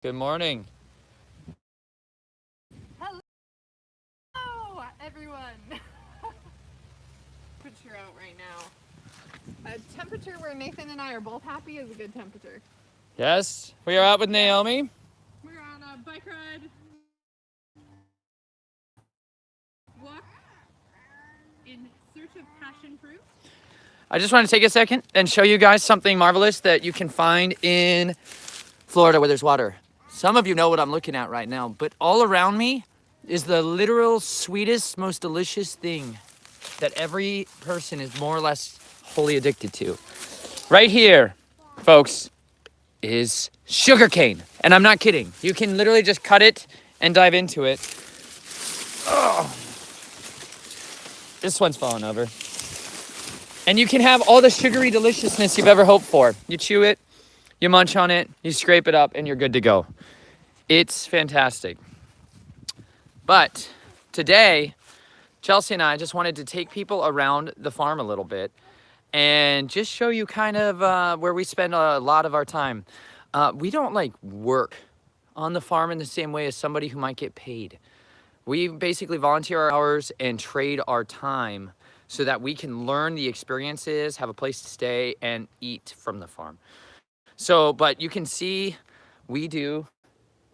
Good morning. Hello, everyone. Temperature out right now. A temperature where Nathan and I are both happy is a good temperature. Yes, we are out with Naomi. We're on a bike ride, walk in search of passion fruit. I just want to take a second and show you guys something marvelous that you can find in Florida where there's water. Some of you know what I'm looking at right now, but all around me is the literal sweetest, most delicious thing that every person is more or less wholly addicted to. Right here, folks, is sugarcane. And I'm not kidding. You can literally just cut it and dive into it. Oh, this one's falling over. And you can have all the sugary deliciousness you've ever hoped for. You chew it, you munch on it, you scrape it up, and you're good to go. It's fantastic. But today, Chelsea and I just wanted to take people around the farm a little bit and just show you kind of where we spend a lot of our time. We don't like work on the farm in the same way as somebody who might get paid. We basically volunteer our hours and trade our time so that we can learn the experiences, have a place to stay, and eat from the farm. So, but you can see we do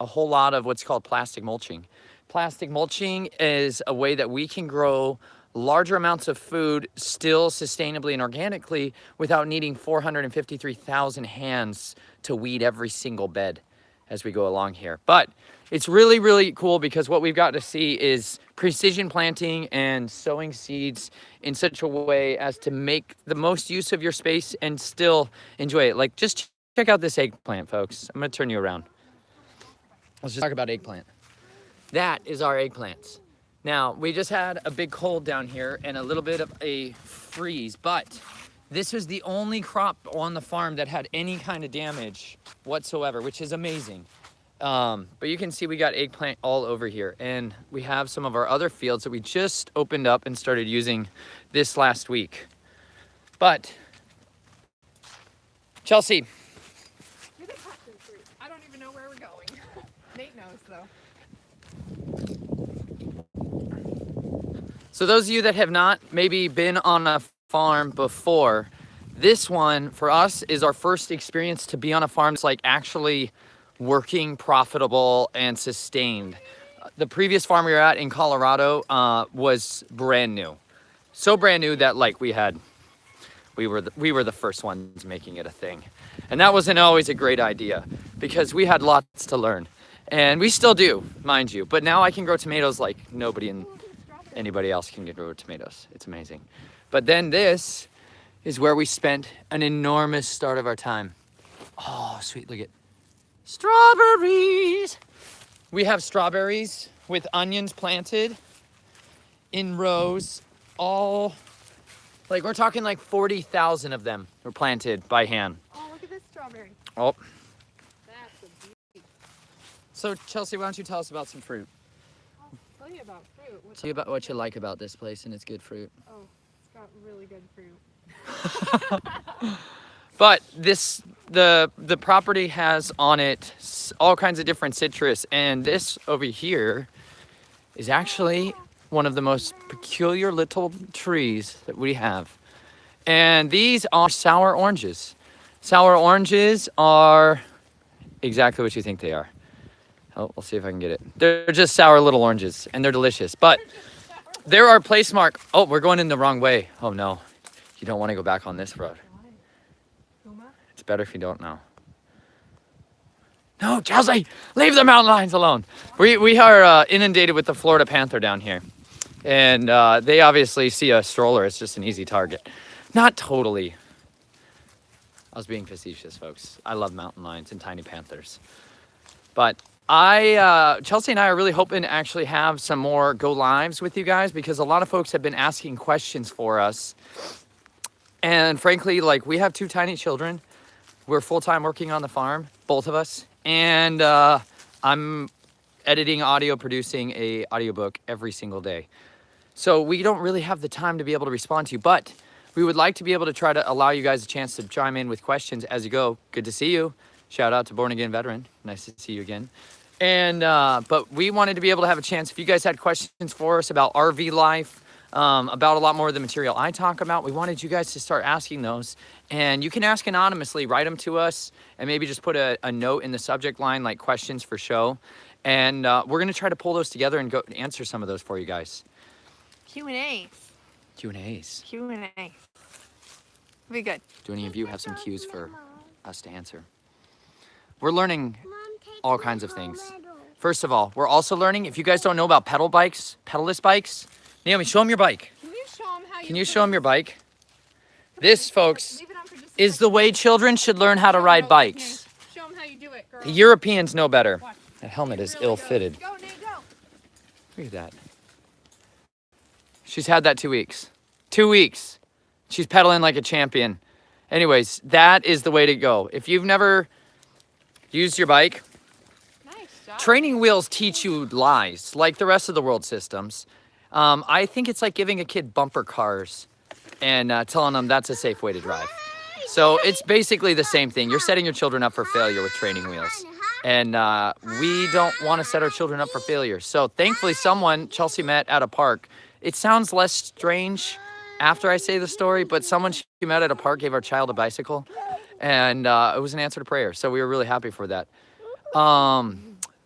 a whole lot of what's called plastic mulching. Plastic mulching is a way that we can grow larger amounts of food still sustainably and organically without needing 453,000 hands to weed every single bed as we go along here. But it's really, really cool because what we've got to see is precision planting and sowing seeds in such a way as to make the most use of your space and still enjoy it. Like, just check out this eggplant, folks. I'm gonna turn you around. Let's just talk about eggplant. That is our eggplants. Now, we just had a big cold down here and a little bit of a freeze, but this was the only crop on the farm that had any kind of damage whatsoever, which is amazing. But you can see we got eggplant all over here, and we have some of our other fields that we just opened up and started using this last week. But, Chelsea. You're the passion fruit. I don't even know where we're going. Nate knows, though. So those of you that have not maybe been on a farm before, this one for us is our first experience to be on a farm that's like actually working, profitable, and sustained. The previous farm we were at in Colorado was brand new. So brand new that like we were the first ones making it a thing. And that wasn't always a great idea because we had lots to learn. And we still do, mind you. But now I can grow tomatoes like anybody else can grow tomatoes. It's amazing. But then this is where we spent an enormous start of our time. Oh, sweet, look at strawberries. We have strawberries with onions planted in rows, all, like we're talking like 40,000 of them were planted by hand. Oh, look at this strawberry. Oh. That's a beauty. So Chelsea, why don't you tell us about some fruit? I'll tell you about fruit. Tell you about what you like about this place and its good fruit. Oh, it's got really good fruit. But the property has on it all kinds of different citrus, and this over here is actually one of the most peculiar little trees that we have. And these are sour oranges. Sour oranges are exactly what you think they are. Oh, we'll see if I can get it. They're just sour little oranges, and they're delicious. But there are place mark. Oh, we're going in the wrong way. Oh no, you don't want to go back on this road. It's better if you don't know. No, Chelsea, leave the mountain lions alone. We are inundated with the Florida panther down here. And they obviously see a stroller. It's just an easy target. Not totally. I was being facetious, folks. I love mountain lions and tiny panthers. But Chelsea and I are really hoping to actually have some more go lives with you guys because a lot of folks have been asking questions for us. And frankly, like we have two tiny children. We're full-time working on the farm, both of us. And I'm editing audio, producing a audiobook every single day. So we don't really have the time to be able to respond to you, but we would like to be able to try to allow you guys a chance to chime in with questions as you go. Good to see you. Shout out to Born Again Veteran. Nice to see you again. And but we wanted to be able to have a chance. If you guys had questions for us about RV life, about a lot more of the material I talk about, we wanted you guys to start asking those. And you can ask anonymously, write them to us, and maybe just put a note in the subject line like questions for show. And we're gonna try to pull those together and go answer some of those for you guys. Q&A's. Q&As. Q&A. Be good. Do any of you have some cues for us to answer? We're learning all kinds of things. First of all, we're also learning, if you guys don't know about pedalless bikes, Naomi, show them your bike. Can you show them your bike? This, folks, is the way children should learn how to ride bikes. Show them how you do it, girl. The Europeans know better. That helmet is ill-fitted. Go, Nate, go. Look at that. She's had that 2 weeks. 2 weeks. She's pedaling like a champion. Anyways, that is the way to go. If you've never used your bike, Nice job. training wheels teach you lies, like the rest of the world systems. I think it's like giving a kid bumper cars and telling them that's a safe way to drive. So it's basically the same thing. You're setting your children up for failure with training wheels. And we don't want to set our children up for failure. So thankfully someone Chelsea met at a park. It sounds less strange after I say the story, but someone she met at a park gave our child a bicycle. And it was an answer to prayer. So we were really happy for that.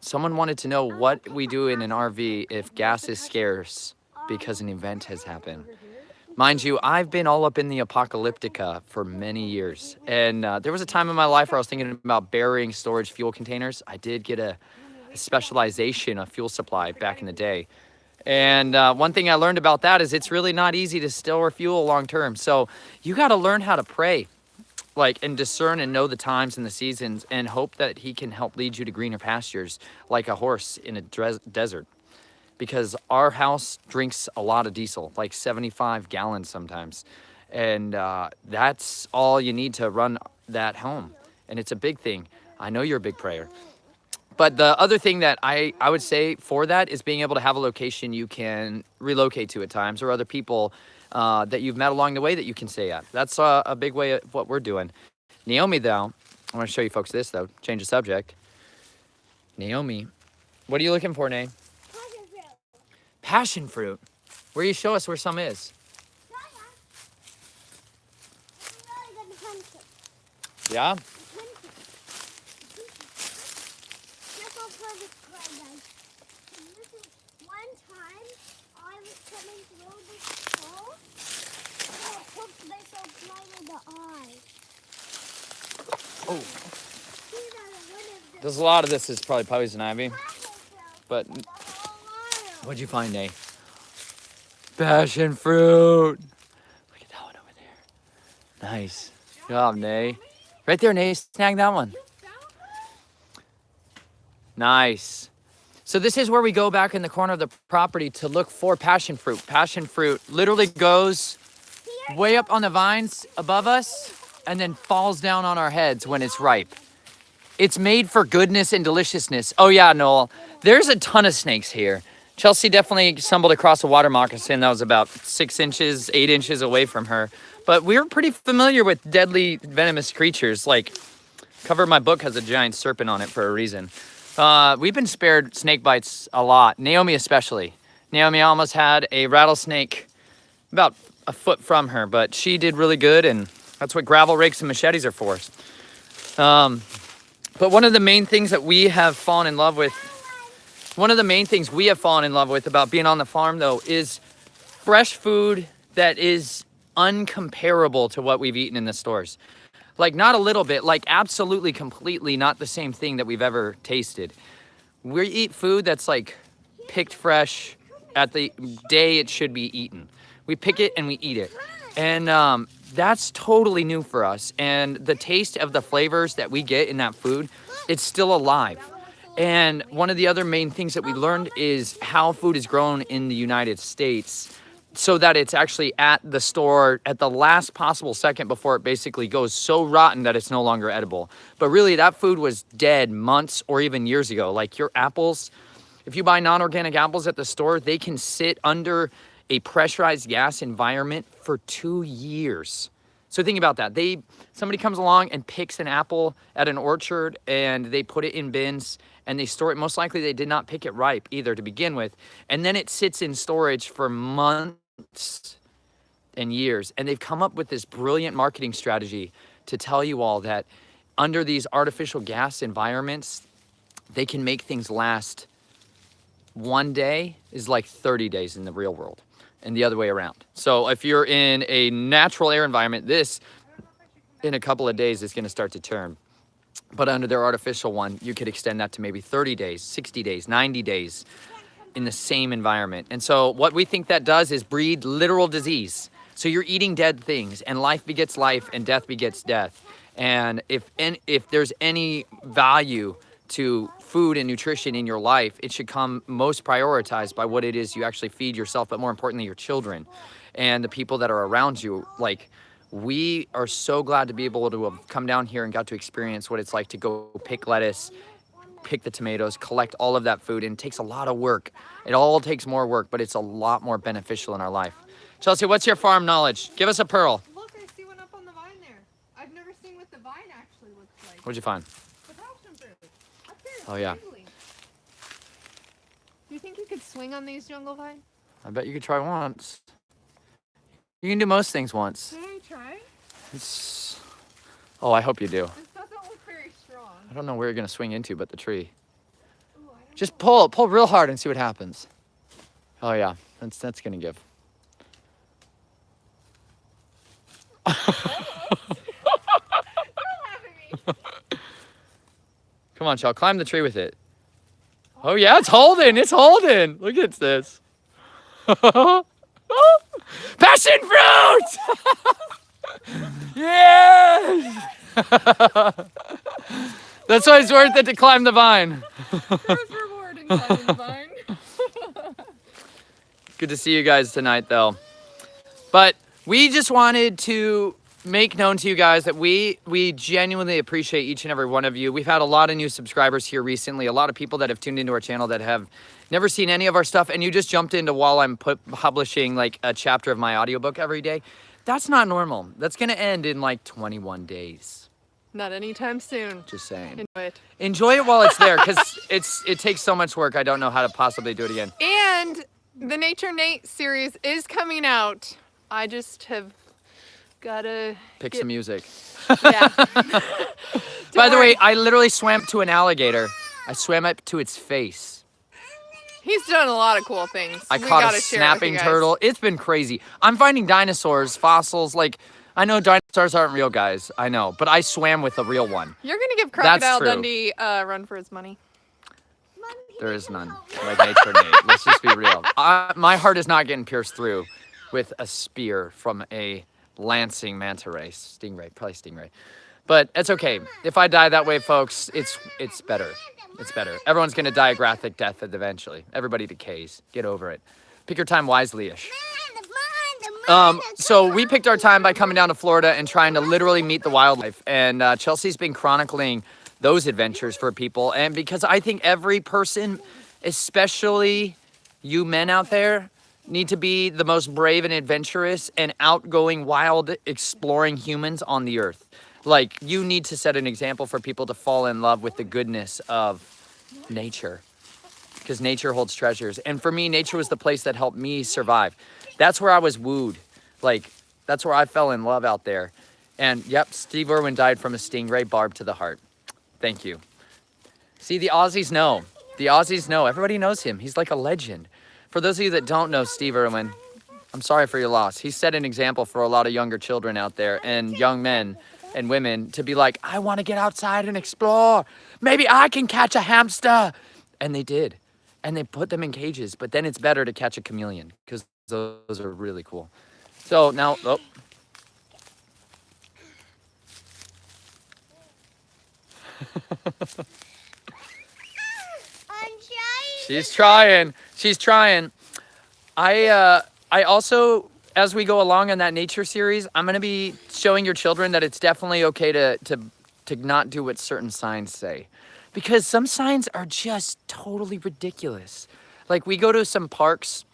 Someone wanted to know what we do in an RV if gas is scarce because an event has happened. Mind you, I've been all up in the apocalyptica for many years. And there was a time in my life where I was thinking about burying storage fuel containers. I did get a specialization of fuel supply back in the day. And one thing I learned about that is it's really not easy to store fuel long term. So you got to learn how to pray, like, and discern and know the times and the seasons and hope that he can help lead you to greener pastures like a horse in a desert. Because our house drinks a lot of diesel, like 75 gallons sometimes. And that's all you need to run that home. And it's a big thing. I know you're a big prayer. But the other thing that I would say for that is being able to have a location you can relocate to at times, or other people that you've met along the way that you can stay at. That's a big way of what we're doing. Naomi, though, I want to show you folks this, though. Change the subject. Naomi, what are you looking for, Nay? Passion fruit. Where you show us where some is. Yeah? One time I was coming through this hole, and it hooked myself right in the eye. Oh. There's a lot of this is probably poison ivy. But what'd you find, Nay? Passion fruit. Look at that one over there. Nice. Good job, Nay. Right there, Nay. Snag that one. Nice. So this is where we go back in the corner of the property to look for passion fruit. Passion fruit literally goes way up on the vines above us and then falls down on our heads when it's ripe. It's made for goodness and deliciousness. Oh yeah, Noel, there's a ton of snakes here. Chelsea definitely stumbled across a water moccasin that was about 6 inches, 8 inches away from her. But we're pretty familiar with deadly venomous creatures. Like, cover of my book has a giant serpent on it for a reason. We've been spared snake bites a lot, Naomi especially. Naomi almost had a rattlesnake about a foot from her, but she did really good, and that's what gravel rakes and machetes are for. But one of the main things that we have fallen in love with, about being on the farm, though, is fresh food that is uncomparable to what we've eaten in the stores. Like, not a little bit, like absolutely, completely not the same thing that we've ever tasted. We eat food that's like picked fresh at the day it should be eaten. We pick it and we eat it. And that's totally new for us. And the taste of the flavors that we get in that food, it's still alive. And one of the other main things that we learned is how food is grown in the United States, so that it's actually at the store at the last possible second before it basically goes so rotten that it's no longer edible. But really, that food was dead months or even years ago. Like your apples, if you buy non-organic apples at the store, they can sit under a pressurized gas environment for 2 years So think about that. Somebody comes along and picks an apple at an orchard and they put it in bins and they store it. Most likely they did not pick it ripe either to begin with. And then it sits in storage for months and years. And they've come up with this brilliant marketing strategy to tell you all that under these artificial gas environments, they can make things last. One day is like 30 days in the real world and the other way around. So if you're in a natural air environment, this in a couple of days is going to start to turn. But under their artificial one, you could extend that to maybe 30 days, 60 days, 90 days in the same environment. And so what we think that does is breed literal disease. So you're eating dead things, and life begets life and death begets death. And if there's any value to food and nutrition in your life, it should come most prioritized by what it is you actually feed yourself, but more importantly, your children and the people that are around you. Like, we are so glad to be able to have come down here and got to experience what it's like to go pick lettuce, pick the tomatoes, collect all of that food. And it takes a lot of work. It all takes more work, but it's a lot more beneficial in our life. Chelsea, what's your farm knowledge? Give us a pearl. Look, I see one up on the vine there. I've never seen what the vine actually looks like. What'd you find? The passion fruit. Up there. Oh, yeah. Friendly. Do you think you could swing on these jungle vine? I bet you could try once. You can do most things once. Can I try? Oh, I hope you do. This doesn't look very strong. I don't know where you're gonna swing into, but the tree. Ooh, I don't Just know. pull real hard and see what happens. Oh yeah, that's gonna give. Don't laugh at me. Come on, Shell, climb the tree with it. Oh yeah, it's holding. Look at this. Passion fruit! Yes! That's why it's worth it to climb the vine. There's reward in climbing the vine. Good to see you guys tonight, though. But we just wanted to make known to you guys that we genuinely appreciate each and every one of you. We've had a lot of new subscribers here recently, a lot of people that have tuned into our channel that have never seen any of our stuff, and you just jumped into while I'm publishing like a chapter of my audiobook every day. That's not normal. That's gonna end in like 21 days. Not anytime soon. Just saying. Enjoy it. Enjoy it while it's there, because it takes so much work. I don't know how to possibly do it again. And the Nature Nate series is coming out. I just have gotta Pick some music. Yeah. By the way, I literally swam to an alligator. I swam up to its face. He's done a lot of cool things. I We caught a gotta share it with snapping you guys. turtle. It's been crazy. I'm finding dinosaurs, fossils. Like, I know dinosaurs aren't real, guys. I know. But I swam with a real one. You're gonna give Crocodile true. Dundee a run for his money. There is none. Like Nature Nate. Let's just be real. My heart is not getting pierced through with a spear from a lancing manta ray. Stingray. Probably stingray. But it's okay. If I die that way, folks, it's better. It's better. Everyone's going to die a graphic death eventually. Everybody decays. Get over it. Pick your time wisely-ish. So we picked our time by coming down to Florida and trying to literally meet the wildlife. And Chelsea's been chronicling those adventures for people. And because I think every person, especially you men out there, need to be the most brave and adventurous and outgoing, wild, exploring humans on the earth. Like, you need to set an example for people to fall in love with the goodness of nature, because nature holds treasures. And for me, nature was the place that helped me survive. That's where I was wooed. Like, that's where I fell in love out there. And yep, Steve Irwin died from a stingray barb to the heart. Thank you. See, the Aussies know. The Aussies know. Everybody knows him. He's like a legend. For those of you that don't know Steve Irwin, I'm sorry for your loss. He set an example for a lot of younger children out there and young men and women to be like, I want to get outside and explore. Maybe I can catch a hamster. And they did. And they put them in cages. But then it's better to catch a chameleon, because those are really cool. So now, oh. I'm trying. She's trying. She's trying. I also, as we go along on that nature series, I'm going to be showing your children that it's definitely okay to not do what certain signs say. Because some signs are just totally ridiculous. Like, we go to some parks,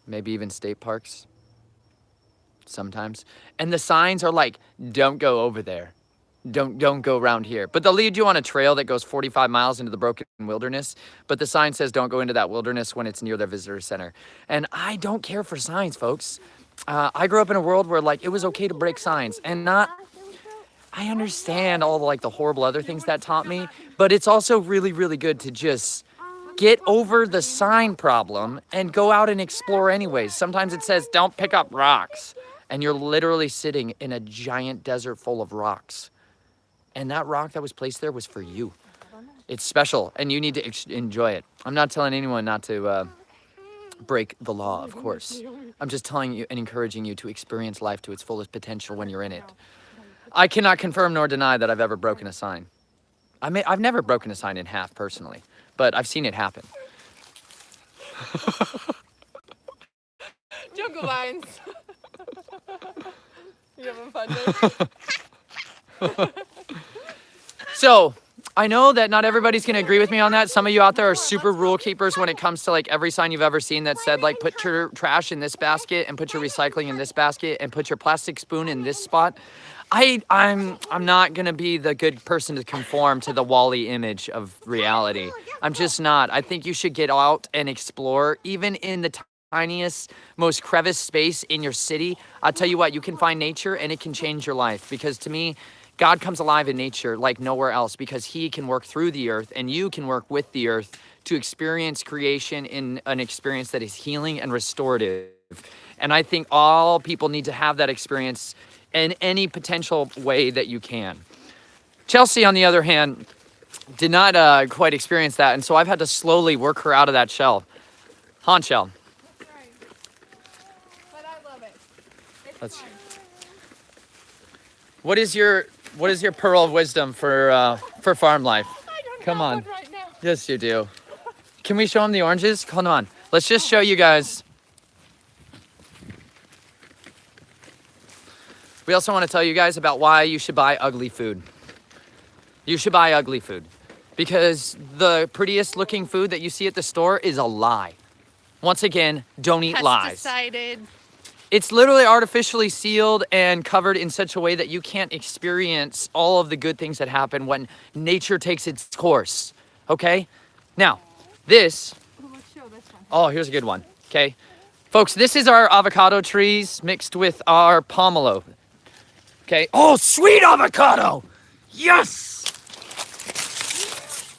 maybe even state parks, sometimes. And the signs are like, don't go over there. Don't go around here. But they'll lead you on a trail that goes 45 miles into the broken wilderness. But the sign says don't go into that wilderness when it's near the visitor center. And I don't care for signs, folks. I grew up in a world where like it was okay to break signs and not. I understand all like the horrible other things that taught me, but it's also really, really good to just get over the sign problem and go out and explore anyways. Sometimes it says don't pick up rocks, and you're literally sitting in a giant desert full of rocks. And that rock that was placed there was for you. It's special, and you need to enjoy it. I'm not telling anyone not to break the law, of course. I'm just telling you and encouraging you to experience life to its fullest potential when you're in it. I cannot confirm nor deny that I've ever broken a sign. I've never broken a sign in half personally, but I've seen it happen. Jungle lines. You having fun, babe? So I know that not everybody's gonna agree with me on that. Some of you out there are super rule keepers when it comes to like every sign you've ever seen that said like put your trash in this basket and put your recycling in this basket and put your plastic spoon in this spot. I'm not gonna be the good person to conform to the Wall-E image of reality. I'm just not. I think you should get out and explore, even in the tiniest, most crevice space in your city. I'll tell you what, you can find nature and it can change your life. Because to me, God comes alive in nature like nowhere else because he can work through the earth and you can work with the earth to experience creation in an experience that is healing and restorative. And I think all people need to have that experience in any potential way that you can. Chelsea, on the other hand, did not quite experience that. And so I've had to slowly work her out of that shell. Haunch shell. That's right. But I love it. It's fun. What is your pearl of wisdom for farm life? I don't Come have on. one right now. Yes, you do. Can we show them the oranges? Come on. Let's just show you guys. We also want to tell you guys about why you should buy ugly food. You should buy ugly food because the prettiest looking food that you see at the store is a lie. Once again, don't eat lies. Pesticided. It's literally artificially sealed and covered in such a way that you can't experience all of the good things that happen when nature takes its course, okay? Now, this, Let's show this one. oh, here's a good one, okay? Folks, this is our avocado trees mixed with our pomelo, okay? Oh, sweet avocado! Yes!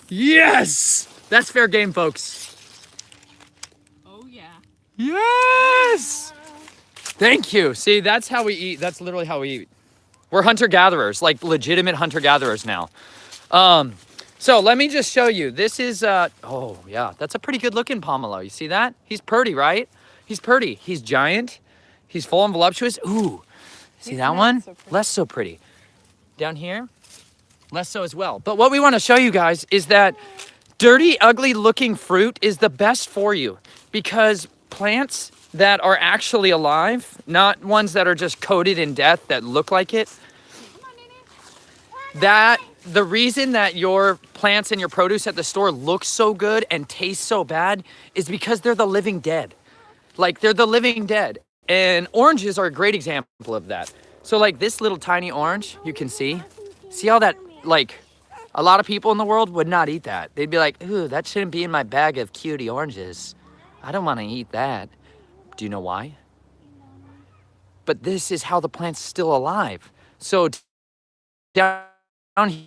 Yes! That's fair game, folks. Oh yeah. Yes! Thank you. See, that's how we eat. That's literally how we eat. We're hunter-gatherers, like legitimate hunter-gatherers now. So let me just show you. This is, oh yeah, that's a pretty good looking pomelo. You see that? He's pretty, right? He's pretty. He's giant. He's full and voluptuous. Ooh, see that one? Less so pretty. Down here, less so as well. But what we want to show you guys is that dirty, ugly looking fruit is the best for you because plants that are actually alive, not ones that are just coated in death that look like it, that the reason that your plants and your produce at the store look so good and taste so bad is because they're the living dead. Like they're the living dead. And oranges are a great example of that. So like this little tiny orange, you can see how that, like a lot of people in the world would not eat that. They'd be like, ooh, that shouldn't be in my bag of cutie oranges. I don't want to eat that. Do you know why? But this is how the plant's still alive. So down here,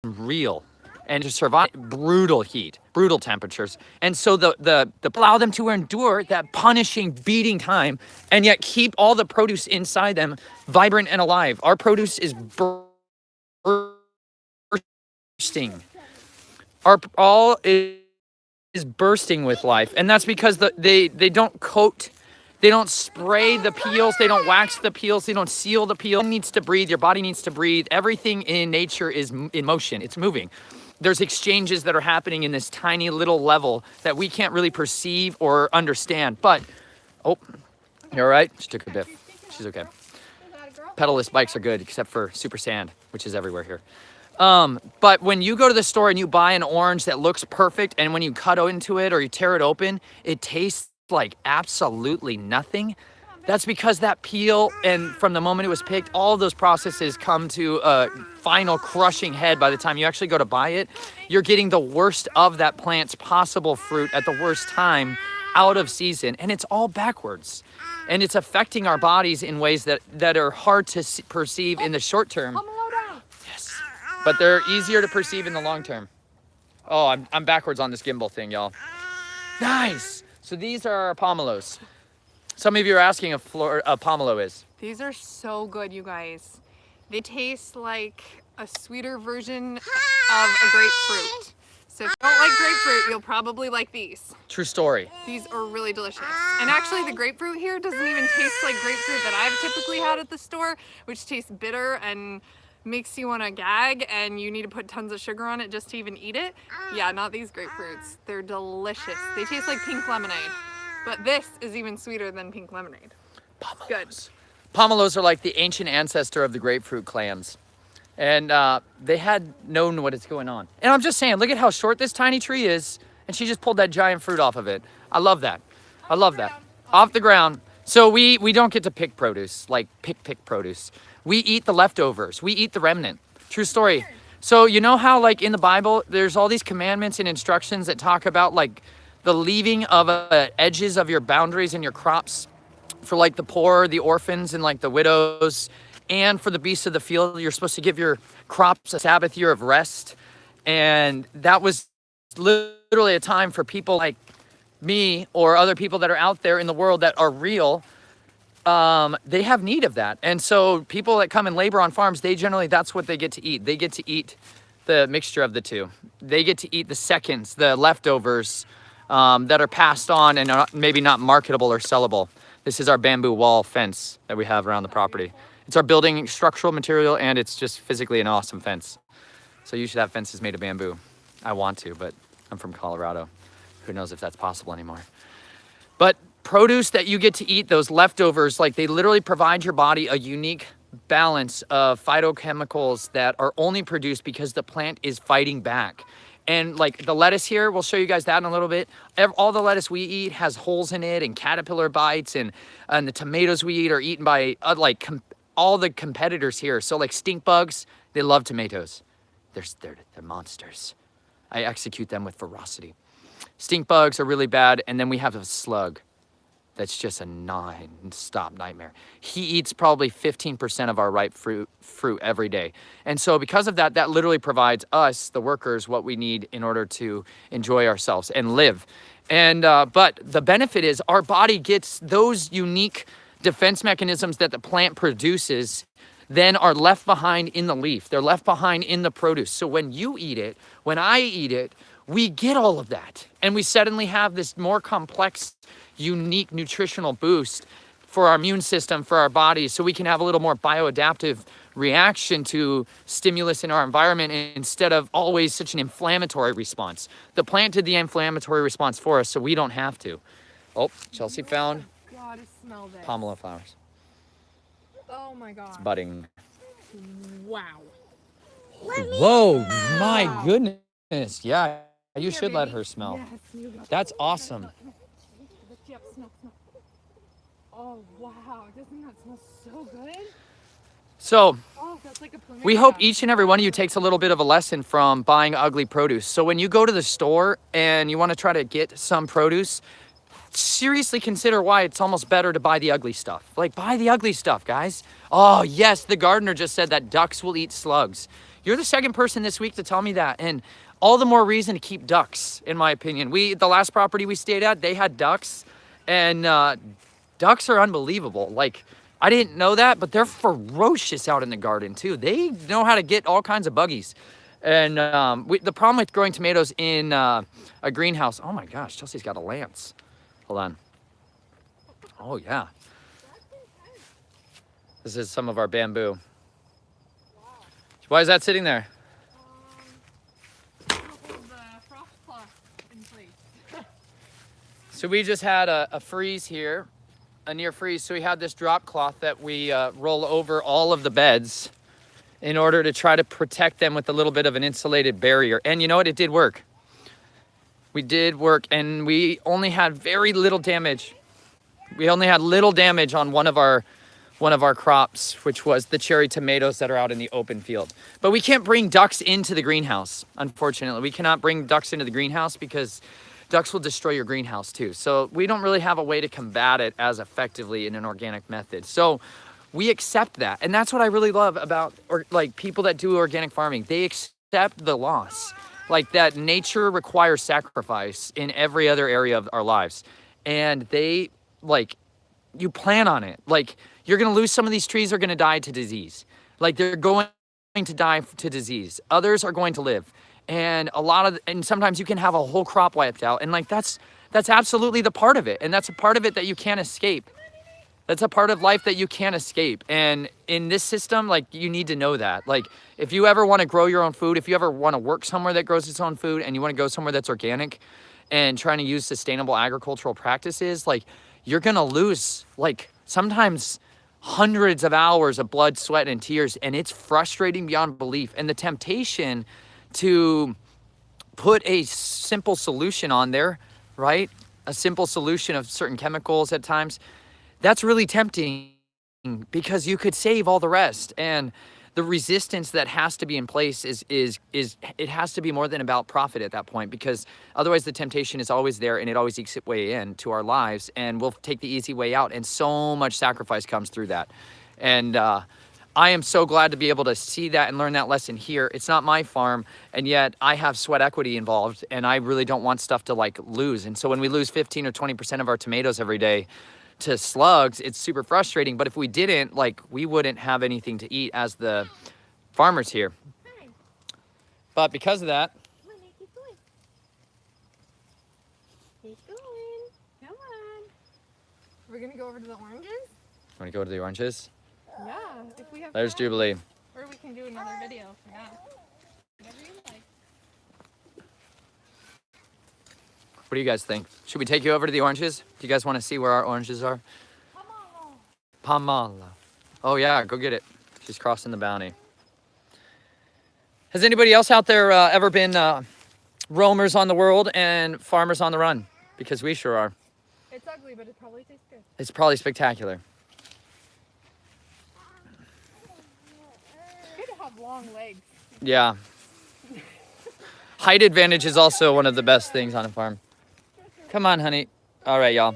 real and to survive brutal heat, brutal temperatures. And so the allow them to endure that punishing, beating time and yet keep all the produce inside them vibrant and alive. Our produce is bursting. All is bursting with life. And that's because they don't coat, they don't spray the peels, they don't wax the peels, they don't seal the peel. It needs to breathe, your body needs to breathe. Everything in nature is in motion, it's moving. There's exchanges that are happening in this tiny little level that we can't really perceive or understand. But, oh, you all right? She took a bit. She's okay. Pedalless bikes are good, except for super sand, which is everywhere here. But when you go to the store and you buy an orange that looks perfect, and when you cut into it or you tear it open, it tastes like absolutely nothing. That's because that peel, and from the moment it was picked, all of those processes come to a final crushing head by the time you actually go to buy it. You're getting the worst of that plant's possible fruit at the worst time, out of season, and it's all backwards. And it's affecting our bodies in ways that are hard to perceive in the short term. Yes, but they're easier to perceive in the long term. Oh, I'm backwards on this gimbal thing, y'all. Nice. So these are our pomelos. Some of you are asking if a pomelo is. These are so good, you guys. They taste like a sweeter version of a grapefruit. So if you don't like grapefruit, you'll probably like these. True story. These are really delicious. And actually the grapefruit here doesn't even taste like grapefruit that I've typically had at the store, which tastes bitter and makes you want to gag, and you need to put tons of sugar on it just to even eat it. Yeah, not these grapefruits. They're delicious. They taste like pink lemonade. But this is even sweeter than pink lemonade. Pomelos. Good. Pomelos are like the ancient ancestor of the grapefruit clams. And they had known what is going on. And I'm just saying, look at how short this tiny tree is. And she just pulled that giant fruit off of it. I love that. I love that. Off the ground. So we don't get to pick produce, like pick produce. We eat the leftovers. We eat the remnant. True story. So you know how like in the Bible, there's all these commandments and instructions that talk about like the leaving of edges of your boundaries and your crops for like the poor, the orphans, and like the widows, and for the beasts of the field. You're supposed to give your crops a Sabbath year of rest. And that was literally a time for people like me or other people that are out there in the world that are real. They have need of that. And so people that come and labor on farms, they generally, that's what they get to eat. They get to eat the mixture of the two. They get to eat the seconds, the leftovers that are passed on and are maybe not marketable or sellable. This is our bamboo wall fence that we have around the property. It's our building structural material, and it's just physically an awesome fence. So you should have fences made of bamboo. I want to, but I'm from Colorado. Who knows if that's possible anymore. But produce that you get to eat, those leftovers, like they literally provide your body a unique balance of phytochemicals that are only produced because the plant is fighting back. And like the lettuce here, we'll show you guys that in a little bit. All the lettuce we eat has holes in it and caterpillar bites, and the tomatoes we eat are eaten by all the competitors here. So like stink bugs, they love tomatoes. They're monsters. I execute them with ferocity. Stink bugs are really bad, and then we have a slug that's just a non-stop nightmare. He eats probably 15% of our ripe fruit every day. And so because of that, that literally provides us, the workers, what we need in order to enjoy ourselves and live. And but the benefit is our body gets those unique defense mechanisms that the plant produces, then are left behind in the leaf. They're left behind in the produce. So when you eat it, when I eat it, we get all of that. And we suddenly have this more complex, unique nutritional boost for our immune system, for our bodies, so we can have a little more bioadaptive reaction to stimulus in our environment instead of always such an inflammatory response. The plant did the inflammatory response for us, so we don't have to. Oh, Chelsea found Gotta smell this. pomelo flowers. Oh my god. It's budding. Wow. Whoa, my goodness. Yeah, you should let her smell. Yes, you got That's awesome. Yep, smell. Oh wow, doesn't that smell so good? So Oh, that's like a plumeric. we hope each and every one of you takes a little bit of a lesson from buying ugly produce. So when you go to the store and you want to try to get some produce, seriously consider why it's almost better to buy the ugly stuff. Like, buy the ugly stuff, guys. Oh yes, the gardener just said that ducks will eat slugs. You're the second person this week to tell me that, and all the more reason to keep ducks, in my opinion. The last property we stayed at, they had ducks, and ducks are unbelievable. Like, I didn't know that, but they're ferocious out in the garden too. They know how to get all kinds of buggies. And the problem with growing tomatoes in a greenhouse, oh my gosh, Chelsea's got a lance. Hold on. Oh yeah. This is some of our bamboo. Why is that sitting there? Hold the frost cloth in place. So we just had a freeze here, a near freeze. So we had this drop cloth that we roll over all of the beds in order to try to protect them with a little bit of an insulated barrier. And you know what? It did work. We did work, and we only had very little damage. We only had little damage on one of our crops, which was the cherry tomatoes that are out in the open field. But we can't bring ducks into the greenhouse, unfortunately. We cannot bring ducks into the greenhouse because ducks will destroy your greenhouse too. So we don't really have a way to combat it as effectively in an organic method. So we accept that. And that's what I really love about like people that do organic farming. They accept the loss. Like that nature requires sacrifice in every other area of our lives. And they like, you plan on it. Like you're gonna lose some of these trees are gonna die to disease. Like they're going to die to disease. Others are going to live. And and sometimes you can have a whole crop wiped out. And like that's absolutely the part of it. And that's a part of it that you can't escape. That's a part of life that you can't escape. And in this system, like you need to know that. Like if you ever want to grow your own food, if you ever want to work somewhere that grows its own food and you want to go somewhere that's organic and trying to use sustainable agricultural practices, like you're going to lose like sometimes hundreds of hours of blood, sweat, and tears. And it's frustrating beyond belief. And the temptation to put a simple solution on there, right? A simple solution of certain chemicals at times, that's really tempting because you could save all the rest. And the resistance that has to be in place is it has to be more than about profit at that point, because otherwise the temptation is always there and it always ekes its way in to our lives, and we'll take the easy way out, and so much sacrifice comes through that. And I am so glad to be able to see that and learn that lesson here. It's not my farm, and yet I have sweat equity involved, and I really don't want stuff to like lose. And so when we lose 15 or 20% of our tomatoes every day to slugs, it's super frustrating. But if we didn't, like, we wouldn't have anything to eat as the farmers here. But because of that, Keep going. Keep going. Come on. We're gonna go over to the oranges? want to go to the oranges? Yeah, if we have There's time. Jubilee. Or we can do another video. Yeah. Whatever you like. What do you guys think? Should we take you over to the oranges? Do you guys want to see where our oranges are? Pamala. Oh yeah, go get it. She's crossing the bounty. Has anybody else out there ever been roamers on the world and farmers on the run? Because we sure are. It's ugly, but it probably tastes good. It's probably spectacular. It's good to have long legs. Yeah. Height advantage is also one of the best things on a farm. Come on, honey. All right, y'all.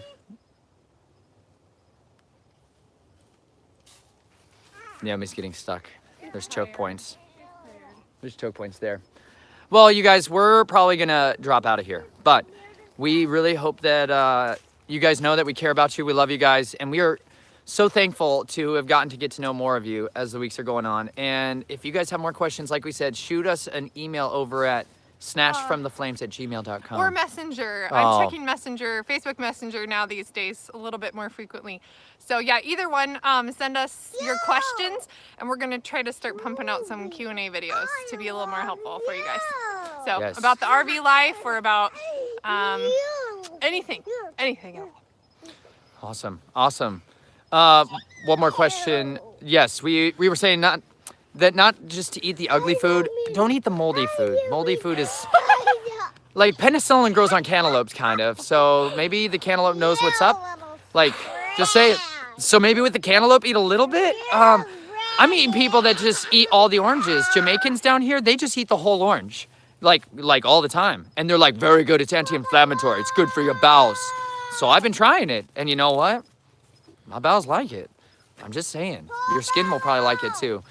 Naomi's getting stuck. There's choke points. There's choke points there. Well, you guys, we're probably going to drop out of here. But we really hope that you guys know that we care about you. We love you guys. And we are so thankful to have gotten to get to know more of you as the weeks are going on. And if you guys have more questions, like we said, shoot us an email over at snatchedfromtheflames@gmail.com. Or Messenger. Oh. I'm checking Messenger, Facebook Messenger now these days a little bit more frequently. So yeah, either one, send us your questions, and we're gonna try to start pumping out some Q&A videos to be a little more helpful for you guys. So Yes. about the RV life, or about anything else. Awesome. Awesome. One more question. Yes, we were saying not just to eat the ugly food, but don't eat the moldy food. Moldy food is like penicillin grows on cantaloupes, kind of. So maybe the cantaloupe knows what's up. Like, just say it. So maybe with the cantaloupe, eat a little bit. I'm eating people that just eat all the oranges. Jamaicans down here, they just eat the whole orange, like all the time. And they're like, very good. It's anti-inflammatory. It's good for your bowels. So I've been trying it, and you know what? My bowels like it. I'm just saying. Your skin will probably like it too.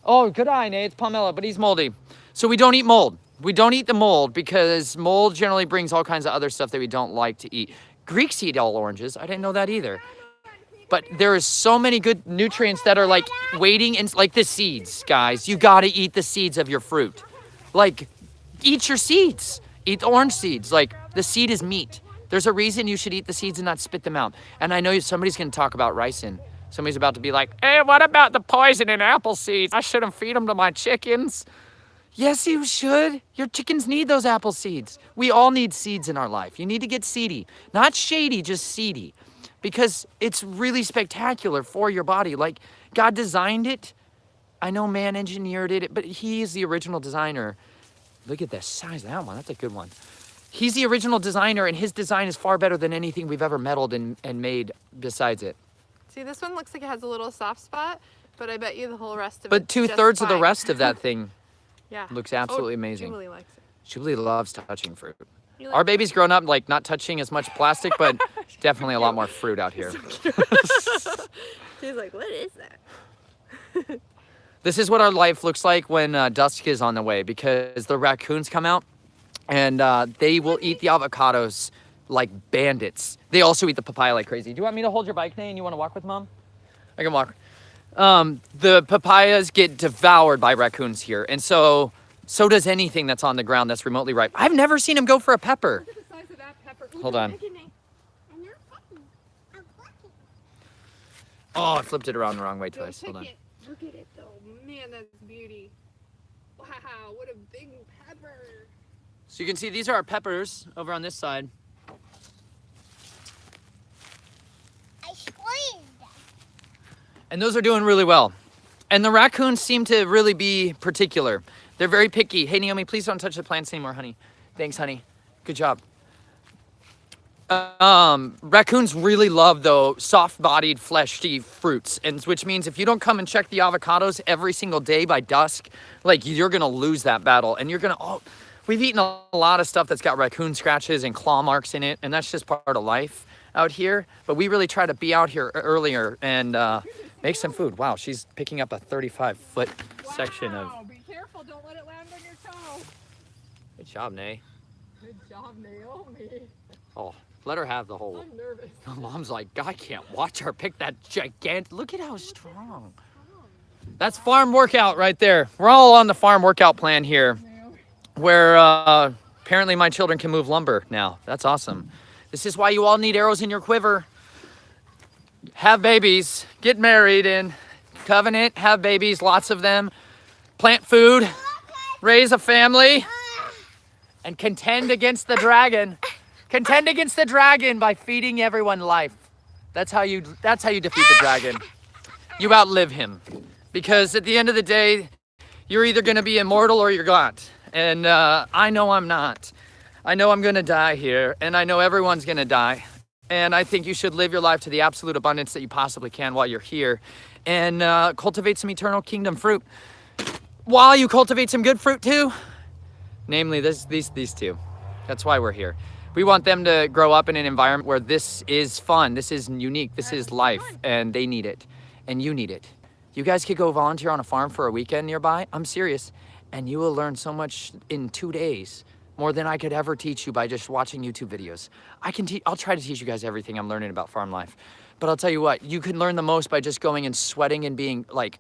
Oh, good eye, Nate. It's Pamela, but he's moldy. So we don't eat mold. We don't eat the mold because mold generally brings all kinds of other stuff that we don't like to eat. Greeks eat all oranges. I didn't know that either. But there is so many good nutrients that are like waiting in, like the seeds, guys. You gotta eat the seeds of your fruit. Like, eat your seeds. Eat the orange seeds. Like, the seed is meat. There's a reason you should eat the seeds and not spit them out. And I know somebody's gonna talk about ricin. Somebody's about to be like, hey, what about the poison in apple seeds? I shouldn't feed them to my chickens. Yes, you should. Your chickens need those apple seeds. We all need seeds in our life. You need to get seedy. Not shady, just seedy. Because it's really spectacular for your body. Like, God designed it. I know man engineered it, but he is the original designer. Look at the size of that one. That's a good one. He's the original designer, and his design is far better than anything we've ever meddled and made besides it. See, this one looks like it has a little soft spot, but I bet you the whole rest of it. But 2/3 of the rest of that thing yeah. looks absolutely amazing. Jubilee likes it. Jubilee loves touching fruit. You like Our baby's grown up like not touching as much plastic, but definitely a lot more fruit out here. She's like, what is that? This is what our life looks like when dusk is on the way, because the raccoons come out and they will eat the avocados like bandits. They also eat the papaya like crazy. Do you want me to hold your bike, Nay, and you want to walk with Mom? I can walk. The papayas get devoured by raccoons here, and so does anything that's on the ground that's remotely ripe. I've never seen him go for a pepper. Look at the size of that pepper. Hold on. I'm not pecking. I'm plucking. Oh, I flipped it around the wrong way Don't twice. Hold on. pick it. Look at it though. Man, that's beauty. Wow, what a big pepper. So you can see these are our peppers over on this side. I squeezed them. And those are doing really well. And the raccoons seem to really be particular. They're very picky. Hey, Naomi, please don't touch the plants anymore, honey. Thanks, honey. Good job. Raccoons really love, though, soft-bodied, fleshy fruits, and which means if you don't come and check the avocados every single day by dusk, like, you're gonna lose that battle. And you're gonna, we've eaten a lot of stuff that's got raccoon scratches and claw marks in it, and that's just part of life out here. But we really try to be out here earlier and make some food. Wow, she's picking up a 35-foot section of. Wow, be careful, don't let it land on your toe. Good job, Nay. Good job, Naomi. Oh, let her have the whole. I'm nervous. Mom's like, I can't watch her pick that gigantic. Look at how strong. That's farm workout right there. We're all on the farm workout plan here, where apparently my children can move lumber now. That's awesome. This is why you all need arrows in your quiver. Have babies, get married, and covenant, have babies, lots of them. Plant food, raise a family, and contend against the dragon. Contend against the dragon by feeding everyone life. That's how you defeat the dragon. You outlive him. Because at the end of the day, you're either gonna be immortal or you're not. And I know I'm not. I know I'm gonna die here, and I know everyone's gonna die. And I think you should live your life to the absolute abundance that you possibly can while you're here, and cultivate some eternal kingdom fruit. While you cultivate some good fruit too, namely these two. That's why we're here. We want them to grow up in an environment where this is fun, this is unique, this is life, and they need it, and you need it. You guys could go volunteer on a farm for a weekend nearby. I'm serious, and you will learn so much in 2 days. More than I could ever teach you by just watching YouTube videos. I'll try to teach you guys everything I'm learning about farm life. But I'll tell you what, you can learn the most by just going and sweating and being like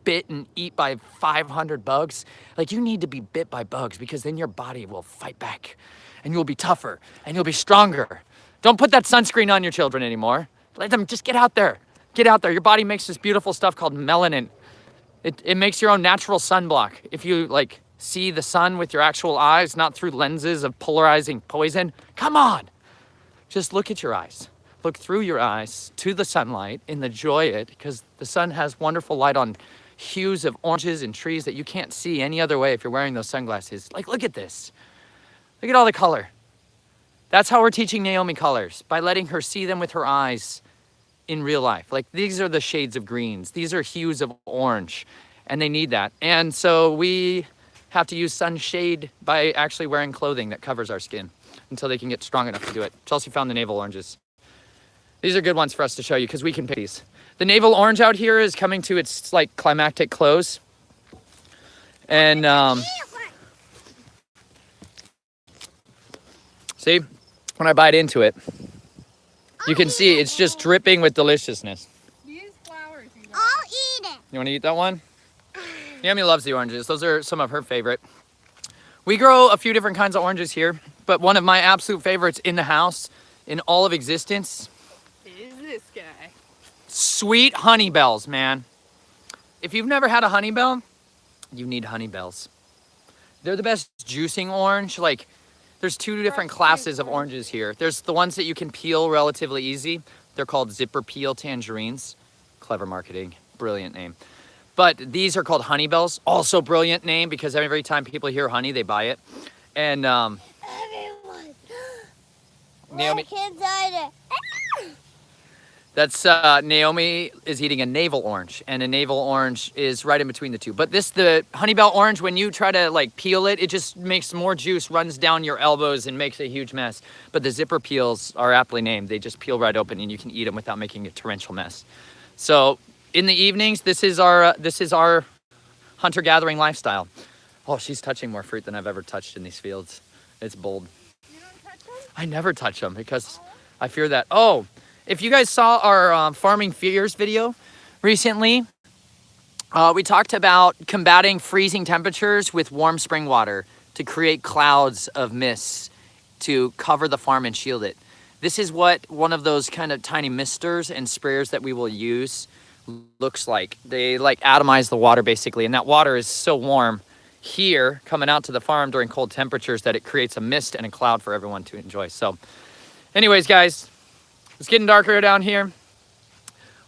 bit and eat by 500 bugs. Like, you need to be bit by bugs, because then your body will fight back and you'll be tougher and you'll be stronger. Don't put that sunscreen on your children anymore. Let them just get out there. Get out there. Your body makes this beautiful stuff called melanin. It makes your own natural sunblock. If you see the sun with your actual eyes, not through lenses of polarizing poison. Come on. Just look at your eyes. Look through your eyes to the sunlight and enjoy it, because the sun has wonderful light on hues of oranges and trees that you can't see any other way if you're wearing those sunglasses. Look at this. Look at all the color. That's how we're teaching Naomi colors, by letting her see them with her eyes in real life. These are the shades of greens. These are hues of orange, and they need that. And so we have to use sunshade by actually wearing clothing that covers our skin until they can get strong enough to do it. Chelsea found the navel oranges. These are good ones for us to show you, because we can pick these. The navel orange out here is coming to its climactic close. And see, when I bite into it, you can see it's just dripping with deliciousness. These flowers, I'll eat it. You want to eat that one? Yummy loves the oranges. Those are some of her favorite. We grow a few different kinds of oranges here, but one of my absolute favorites in the house, in all of existence, is this guy. sweet honey bells, man. If you've never had a honey bell, you need honey bells. They're the best juicing orange. There's two different classes of oranges here. There's the ones that you can peel relatively easy. They're called zipper peel tangerines. Clever marketing, brilliant name. But these are called honey bells. Also brilliant name, because every time people hear honey, they buy it. And Everyone. Naomi. Kids are That's Naomi is eating a navel orange, and a navel orange is right in between the two. But the honeybell orange, when you try to like peel it, it just makes more juice, runs down your elbows, and makes a huge mess. But the zipper peels are aptly named. They just peel right open, and you can eat them without making a torrential mess. So in the evenings, this is our hunter-gathering lifestyle. Oh, she's touching more fruit than I've ever touched in these fields. It's bold. You don't touch them? I never touch them because I fear that. Oh, if you guys saw our Farming Fears video recently, we talked about combating freezing temperatures with warm spring water to create clouds of mist to cover the farm and shield it. This is what one of those kind of tiny misters and sprayers that we will use looks like. They like atomize the water basically, and that water is so warm here coming out to the farm during cold temperatures that it creates a mist and a cloud for everyone to enjoy. So anyways, guys, it's getting darker down here.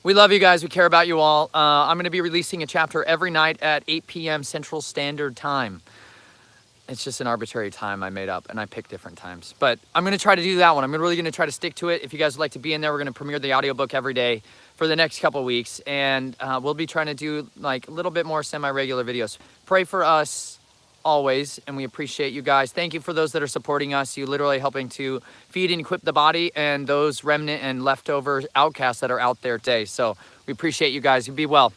We love you guys. We care about you all. I'm going to be releasing a chapter every night at 8 p.m. Central Standard Time. It's just an arbitrary time I made up, and I picked different times. But I'm going to try to do that one. I'm really going to try to stick to it. If you guys would like to be in there, we're going to premiere the audiobook every day for the next couple weeks. And we'll be trying to do like a little bit more semi-regular videos. Pray for us always, and we appreciate you guys. Thank you for those that are supporting us. You literally helping to feed and equip the body and those remnant and leftover outcasts that are out there today. So we appreciate you guys. You be well.